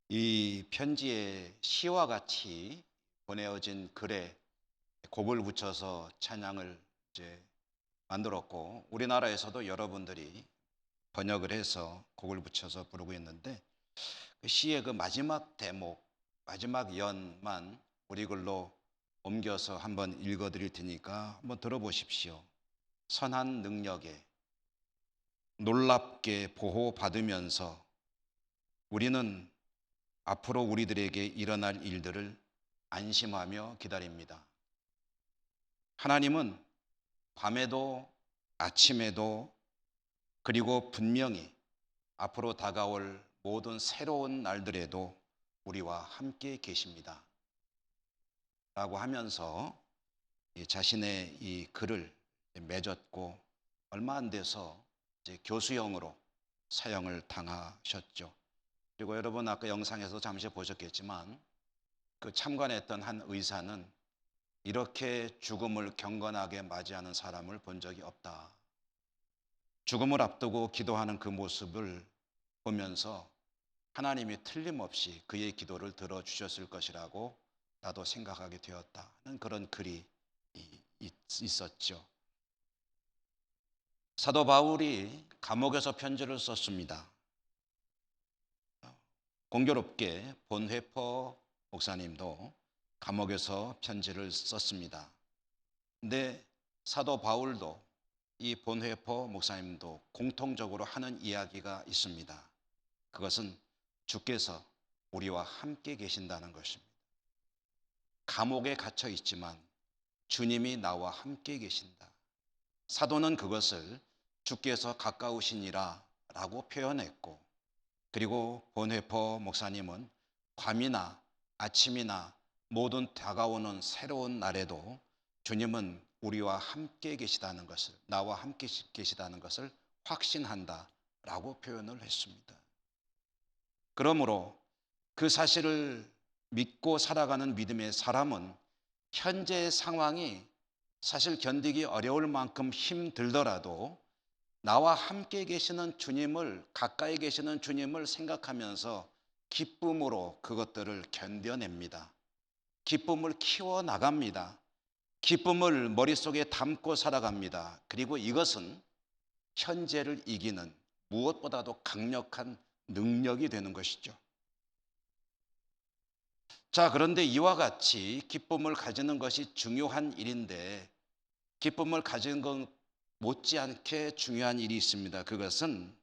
이 편지에 시와 같이 보내어진 글에 곡을 붙여서 찬양을 이제 만들었고, 우리나라에서도 여러분들이 번역을 해서 곡을 붙여서 부르고 있는데, 그 시의 그 마지막 대목, 마지막 연만 우리 글로 옮겨서 한번 읽어드릴 테니까 한번 들어보십시오. 선한 능력에 놀랍게 보호받으면서 우리는 앞으로 우리들에게 일어날 일들을 안심하며 기다립니다. 하나님은 밤에도 아침에도 그리고 분명히 앞으로 다가올 모든 새로운 날들에도 우리와 함께 계십니다. 라고 하면서 자신의 이 글을 맺었고, 얼마 안 돼서 이제 교수형으로 사형을 당하셨죠. 그리고 여러분 아까 영상에서 잠시 보셨겠지만, 그 참관했던 한 의사는 이렇게 죽음을 경건하게 맞이하는 사람을 본 적이 없다. 죽음을 앞두고 기도하는 그 모습을 보면서 하나님이 틀림없이 그의 기도를 들어주셨을 것이라고 나도 생각하게 되었다는 그런 글이 있었죠. 사도 바울이 감옥에서 편지를 썼습니다. 공교롭게 본회퍼 목사님도 감옥에서 편지를 썼습니다. 근데 사도 바울도 이 본회퍼 목사님도 공통적으로 하는 이야기가 있습니다. 그것은 주께서 우리와 함께 계신다는 것입니다. 감옥에 갇혀 있지만 주님이 나와 함께 계신다. 사도는 그것을 주께서 가까우시니라 라고 표현했고, 그리고 본회퍼 목사님은 밤이나 아침이나 모든 다가오는 새로운 날에도 주님은 우리와 함께 계시다는 것을, 나와 함께 계시다는 것을 확신한다 라고 표현을 했습니다. 그러므로 그 사실을 믿고 살아가는 믿음의 사람은 현재의 상황이 사실 견디기 어려울 만큼 힘들더라도 나와 함께 계시는 주님을, 가까이 계시는 주님을 생각하면서 기쁨으로 그것들을 견뎌냅니다. 기쁨을 키워나갑니다. 기쁨을 머릿속에 담고 살아갑니다. 그리고 이것은 현재를 이기는 무엇보다도 강력한 능력이 되는 것이죠. 자, 그런데 이와 같이 기쁨을 가지는 것이 중요한 일인데, 기쁨을 가지는 것 못지않게 중요한 일이 있습니다. 그것은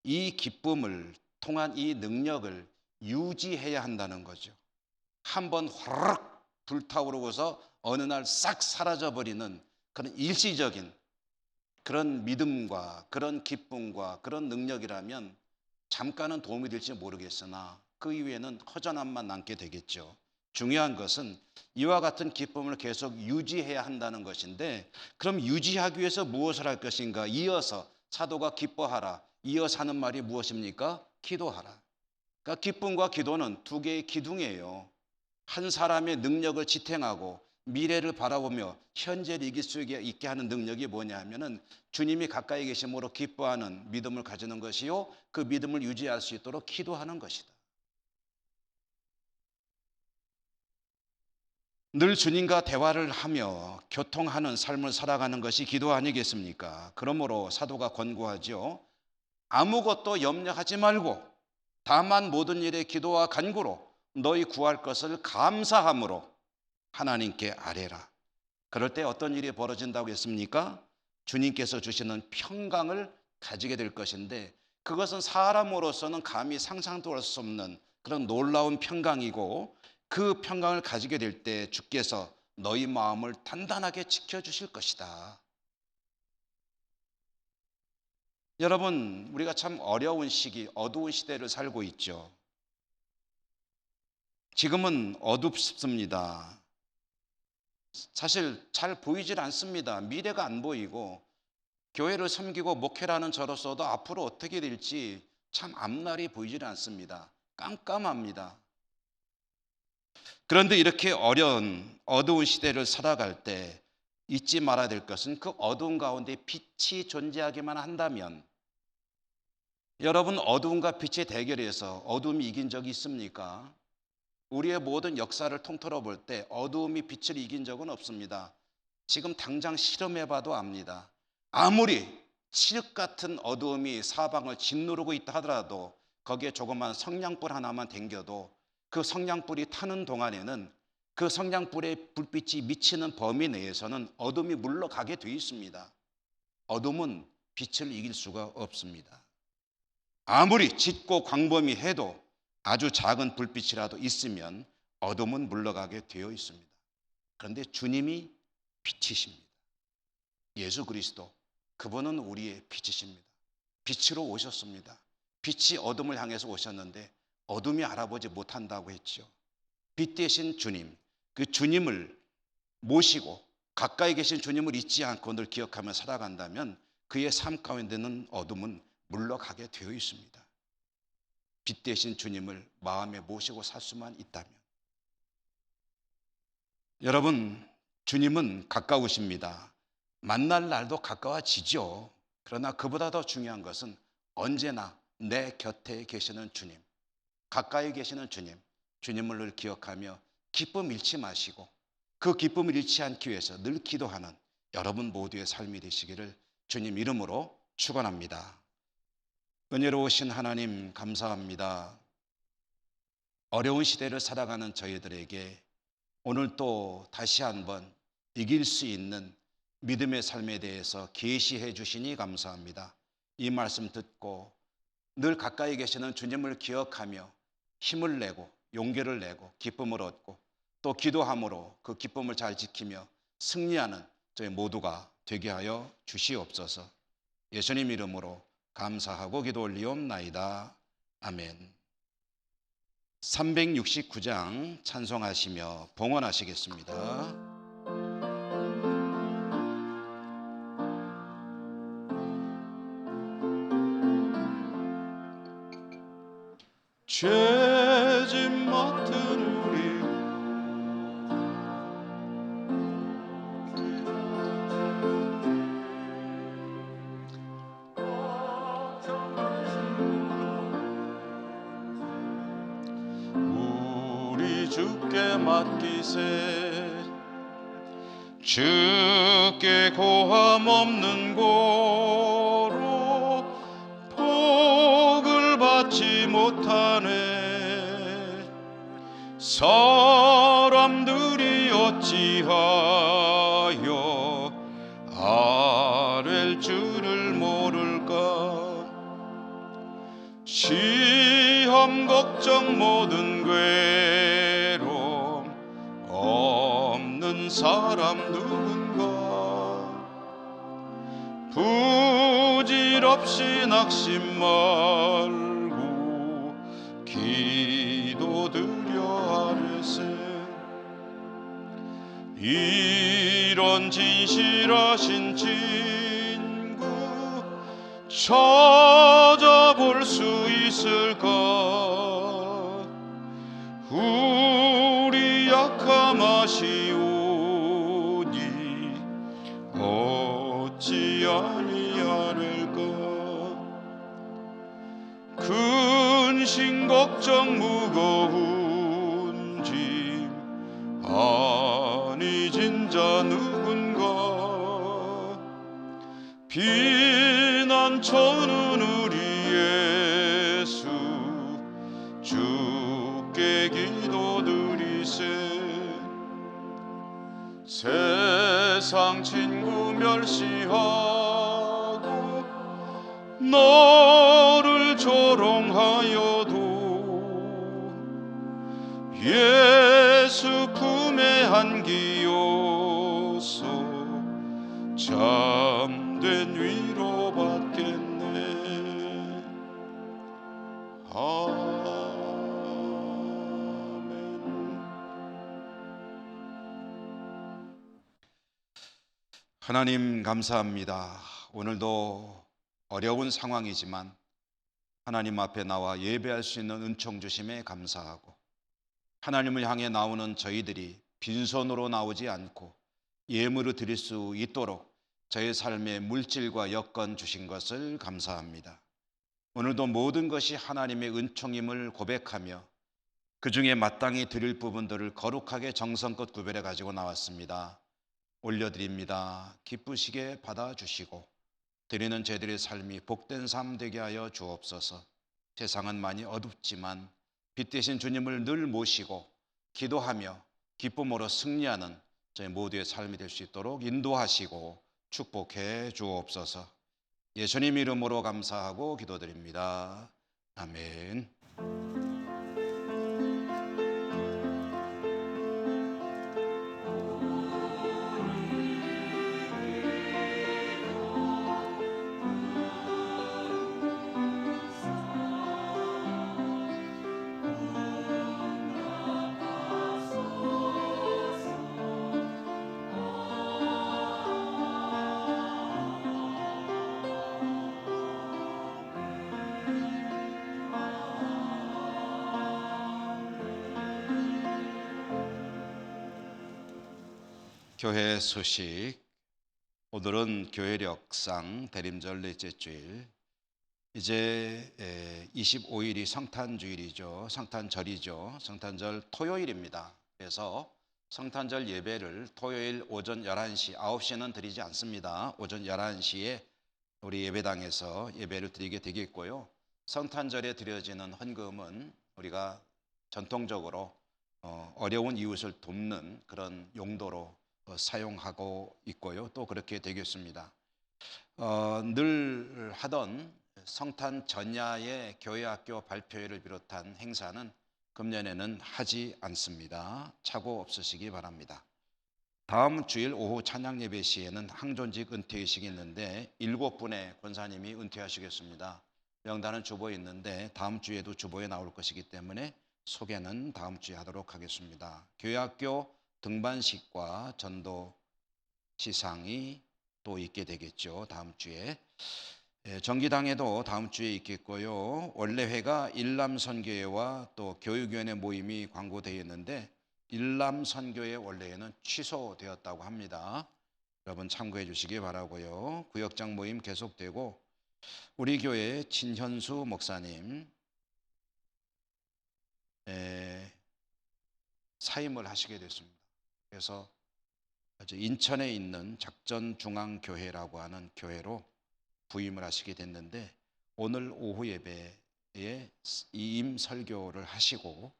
이 기쁨을 통한 이 능력을 유지해야 한다는 거죠. 한번 화르륵 불타오르고서 어느 날 싹 사라져버리는 그런 일시적인 그런 믿음과 그런 기쁨과 그런 능력이라면 잠깐은 도움이 될지 모르겠으나 그 이후에는 허전함만 남게 되겠죠. 중요한 것은 이와 같은 기쁨을 계속 유지해야 한다는 것인데, 그럼 유지하기 위해서 무엇을 할 것인가? 이어서 사도가 기뻐하라, 이어서 하는 말이 무엇입니까? 기도하라. 그러니까 기쁨과 기도는 두 개의 기둥이에요. 한 사람의 능력을 지탱하고 미래를 바라보며 현재를 이길 수 있게 하는 능력이 뭐냐 하면은 주님이 가까이 계심으로 기뻐하는 믿음을 가지는 것이요, 그 믿음을 유지할 수 있도록 기도하는 것이다. 늘 주님과 대화를 하며 교통하는 삶을 살아가는 것이 기도 아니겠습니까? 그러므로 사도가 권고하죠. 아무것도 염려하지 말고 다만 모든 일에 기도와 간구로 너희 구할 것을 감사함으로 하나님께 아뢰라. 그럴 때 어떤 일이 벌어진다고 했습니까? 주님께서 주시는 평강을 가지게 될 것인데, 그것은 사람으로서는 감히 상상도 할 수 없는 그런 놀라운 평강이고, 그 평강을 가지게 될 때 주께서 너희 마음을 단단하게 지켜주실 것이다. 여러분, 우리가 참 어려운 시기, 어두운 시대를 살고 있죠. 지금은 어둡습니다. 사실 잘 보이질 않습니다. 미래가 안 보이고 교회를 섬기고 목회라는 저로서도 앞으로 어떻게 될지 참 앞날이 보이질 않습니다. 깜깜합니다. 그런데 이렇게 어두운 시대를 살아갈 때 잊지 말아야 될 것은 그 어두운 가운데 빛이 존재하기만 한다면, 여러분, 어두움과 빛의 대결에서 어두움이 이긴 적이 있습니까? 우리의 모든 역사를 통틀어 볼 때 어두움이 빛을 이긴 적은 없습니다. 지금 당장 실험해봐도 압니다. 아무리 칠흑 같은 어두움이 사방을 짓누르고 있다 하더라도 거기에 조그만 성냥불 하나만 댕겨도 그 성냥불이 타는 동안에는 그 성냥불의 불빛이 미치는 범위 내에서는 어둠이 물러가게 되어 있습니다. 어둠은 빛을 이길 수가 없습니다. 아무리 짙고 광범위해도 아주 작은 불빛이라도 있으면 어둠은 물러가게 되어 있습니다. 그런데 주님이 빛이십니다. 예수 그리스도, 그분은 우리의 빛이십니다. 빛으로 오셨습니다. 빛이 어둠을 향해서 오셨는데 어둠이 알아보지 못한다고 했죠. 빛 대신 주님, 그 주님을 모시고 가까이 계신 주님을 잊지 않고 늘 기억하며 살아간다면 그의 삶 가운데는 어둠은 물러가게 되어 있습니다. 빛 대신 주님을 마음에 모시고 살 수만 있다면. 여러분, 주님은 가까우십니다. 만날 날도 가까워지죠. 그러나 그보다 더 중요한 것은 언제나 내 곁에 계시는 주님, 가까이 계시는 주님, 주님을 늘 기억하며 기쁨 잃지 마시고 그 기쁨을 잃지 않기 위해서 늘 기도하는 여러분 모두의 삶이 되시기를 주님 이름으로 축원합니다. 은혜로우신 하나님, 감사합니다. 어려운 시대를 살아가는 저희들에게 오늘 또 다시 한번 이길 수 있는 믿음의 삶에 대해서 계시해 주시니 감사합니다. 이 말씀 듣고 늘 가까이 계시는 주님을 기억하며 힘을 내고 용기를 내고 기쁨을 얻고 또 기도함으로 그 기쁨을 잘 지키며 승리하는 저희 모두가 되게 하여 주시옵소서. 예수님 이름으로 감사하고 기도 올리옵나이다. 아멘. 369장 찬송하시며 봉헌하시겠습니다. 죄짐 맡은 우리 주께 맡기세. 주께 고함 없는 고로 복을 받지 못하네. 사람들이 어찌하여 아랠 줄을 모를까. 시험 걱정 모든 괴로움 없는 사람 누군가. 부질없이 낙심 말고 기도드려 아뢰세. 이런 진실하신 친구 찾아볼 수 있을까. 우리 약함 아시오니 어찌 아니하릴까. 근심 걱정 무거운 짐 아니 진자 누군가. 비난 쳐는 우리 예수 주께 기도드리세. 세상 친구 멸시하고 너를 조롱하여도 예수 품에 안기어서 참된 위로 받겠네. 아멘. 하나님 감사합니다. 오늘도 어려운 상황이지만 하나님 앞에 나와 예배할 수 있는 은총 주심에 감사하고, 하나님을 향해 나오는 저희들이 빈손으로 나오지 않고 예물을 드릴 수 있도록 저의 삶의 물질과 여건 주신 것을 감사합니다. 오늘도 모든 것이 하나님의 은총임을 고백하며 그 중에 마땅히 드릴 부분들을 거룩하게 정성껏 구별해 가지고 나왔습니다. 올려드립니다. 기쁘시게 받아주시고 드리는 저희들의 삶이 복된 삶 되게 하여 주옵소서. 세상은 많이 어둡지만 빛 되신 주님을 늘 모시고 기도하며 기쁨으로 승리하는 저희 모두의 삶이 될 수 있도록 인도하시고 축복해 주옵소서. 예수님 이름으로 감사하고 기도드립니다. 아멘. 교회 소식. 오늘은 교회력상 대림절 넷째 주일, 이제 25일이 성탄주일이죠. 성탄절이죠. 성탄절 토요일입니다. 그래서 성탄절 예배를 토요일 오전 11시, 9시는 드리지 않습니다. 오전 11시에 우리 예배당에서 예배를 드리게 되겠고요. 성탄절에 드려지는 헌금은 우리가 전통적으로 어려운 이웃을 돕는 그런 용도로 사용하고 있고요. 또 그렇게 되겠습니다. 늘 하던 성탄 전야의 교회학교 발표회를 비롯한 행사는 금년에는 하지 않습니다. 착오 없으시기 바랍니다. 다음 주일 오후 찬양 예배 시에는 항존직 은퇴의식이 있는데 7분의 권사님이 은퇴하시겠습니다. 명단은 주보에 있는데 다음 주에도 주보에 나올 것이기 때문에 소개는 다음 주에 하도록 하겠습니다. 교회학교 등반식과 전도 시상이 또 있게 되겠죠. 다음 주에. 정기당에도 다음 주에 있겠고요. 원래 회가 일남선교회와 또 교육위원회 모임이 광고되어 있는데 일남선교회 원래에는 취소되었다고 합니다. 여러분 참고해 주시기 바라고요. 구역장 모임 계속되고 우리 교회 진현수 목사님 사임을 하시게 됐습니다. 그래서 인천에 있는 작전중앙교회라고 하는 교회로 부임을 하시게 됐는데 오늘 오후 예배에 이임 설교를 하시고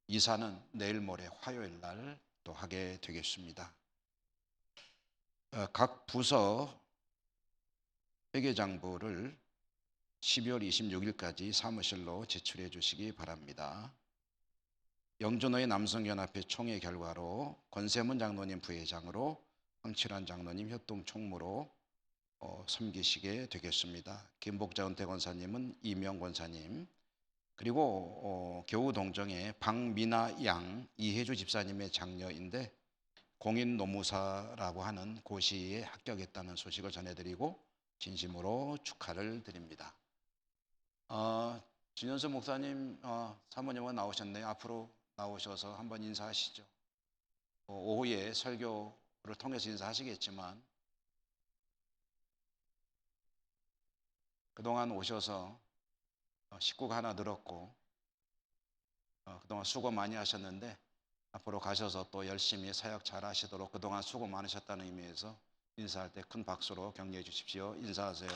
이사는 내일 모레 화요일 날 또 하게 되겠습니다. 각 부서 회계장부를 12월 26일까지 사무실로 제출해 주시기 바랍니다. 영준호의 남성연합회 총회 결과로 권세문 장로님 부회장으로 황칠환 장로님 협동총무로 섬기시게 되겠습니다. 김복자 은퇴 권사님은 이명 권사님, 그리고 교우동정의 박미나 양 이혜주 집사님의 장녀인데 공인노무사라고 하는 고시에 합격했다는 소식을 전해드리고 진심으로 축하를 드립니다. 진현수 목사님 사모님은 나오셨네요. 앞으로 나오셔서 한번 인사하시죠. 오후에 설교를 통해서 인사하시겠지만 그동안 오셔서 식구가 하나 늘었고 그동안 수고 많이 하셨는데 앞으로 가셔서 또 열심히 사역 잘 하시도록 그동안 수고 많으셨다는 의미에서 인사할 때 큰 박수로 격려해 주십시오. 인사하세요.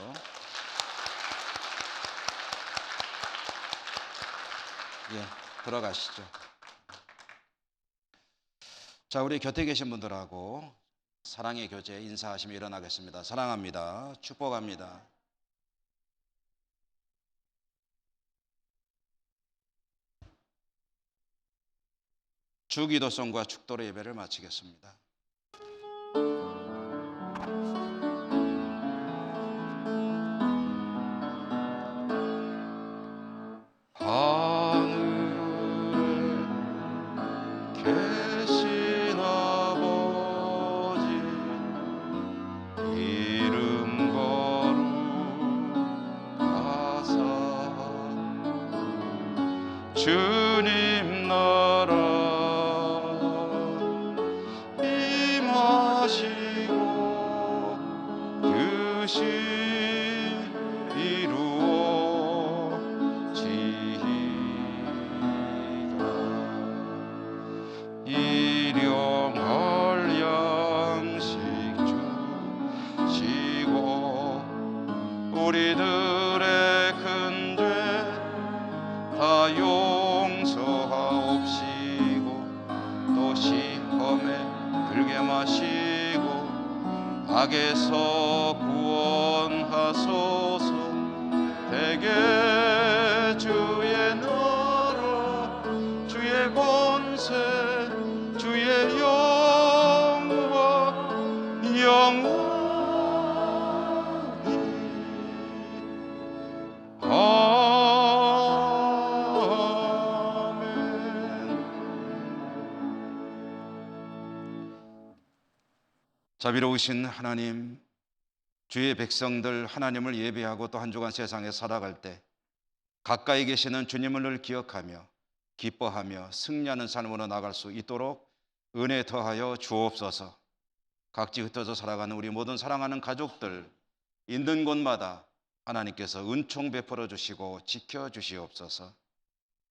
예, 들어가시죠. 자, 우리 곁에 계신 분들하고 사랑의 교제 인사하시며 일어나겠습니다. 사랑합니다. 축복합니다. 주기도성과 축도로 예배를 마치겠습니다. 계신 아버지 이름 주님 나라 임하시고 뜻이 이루어지이다. 일용할 양식 주시고 우리들의 큰 죄 다 용서하옵시고 또 시험에 들게 마시고 악에서 구원하소서. 대개 주의 나라 주의 권세 주의 영광 영원히 자비로우신 하나님, 주의 백성들 하나님을 예배하고 또 한 주간 세상에 살아갈 때 가까이 계시는 주님을 늘 기억하며 기뻐하며 승리하는 삶으로 나갈 수 있도록 은혜 더하여 주옵소서. 각지 흩어져 살아가는 우리 모든 사랑하는 가족들 있는 곳마다 하나님께서 은총 베풀어 주시고 지켜 주시옵소서.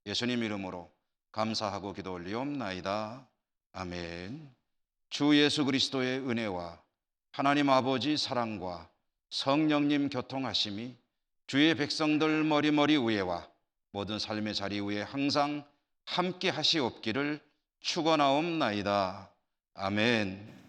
예수님 이름으로 감사하고 기도 올리옵나이다. 아멘. 주 예수 그리스도의 은혜와 하나님 아버지 사랑과 성령님 교통하심이 주의 백성들 머리머리 위에와 모든 삶의 자리 위에 항상 함께 하시옵기를 축원하옵나이다. 아멘.